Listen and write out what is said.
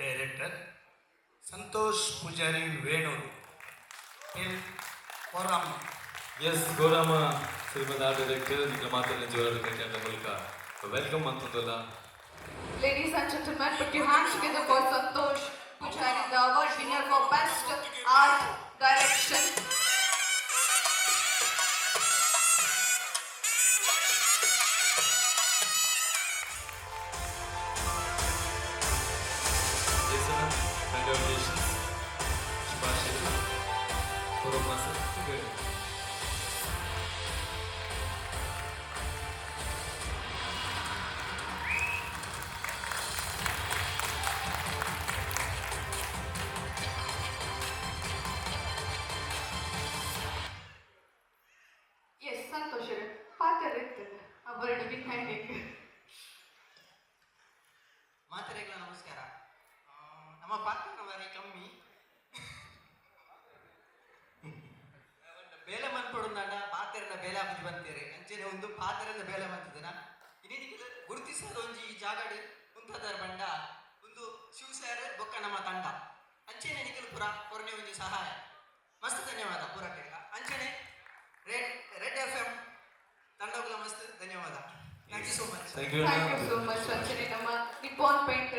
Director, Santosh Poojary Venur, ಕೋರಮ್ಮ. S ಗೋರಾಮ ಸಿನಿಮಾದ art director ಈಗ ಮಾತಾಡಿದ ಜೋರಾದ ಕೈಯಂಡ ಮೂಲಕ welcome ಅಂತಂದಲ್ಲ. Ladies and gentlemen, put your hands together for Santosh Pujari, the award winner for Best Art Direction. Congratulations. Shubhashiri. Corona sir. Good. Yes, Santosh, ಪಾತ್ರರಿತ್ತು ಅವರನ್ನು ಬಿನ್ನೈನಿಗೆ. ಮಾತರೆಗಳ ನಮಸ್ಕಾರ. ನಮ್ಮ ಪಾತ್ರ ಬಾರಿ ಕಮ್ಮಿ ಬೇಲೆ ಮನ್ಪಡುಂದಾಂಡ ಪಾತ್ರೆದ ಬೇಲೆ ಹಾಕಿ ಬಂತೇರೆ ಅಂಚೆನೆ ಒಂದು ಪಾತ್ರೆದ ಬೇಲೆ ಬಂತದನ ಇನ್ನಿಗೆ ಗುರುತಿಸದ ಒಂಜಿ ಈ ಜಾಗಡ್ ಕುಂತದರ ಬಂಡ ಒಂದು ಶಿವಸೇರೆ ಬೊಕ್ಕ ನಮ್ಮ ತಂಡ ಅಂಚೆನೆ ನಿಖಿಲ್ ಪುರ ಕೊರನೆ ಒಂಜಿ ಸಹಾಯ ಮಸ್ತ್ ಧನ್ಯವಾದ ಪೂರಕ್ಕೆಲ್ಲ ಅಂಚೆನೆ ರೆಡ್ FM ತಂಡಗಳ ಮಸ್ತ್ ಧನ್ಯವಾದ. Thank you so much. Thank you. Thank you so much, Sanchini. ನಮ್ಮ ನಿಪ್ಪಾನ್ ಪೇಂಟ್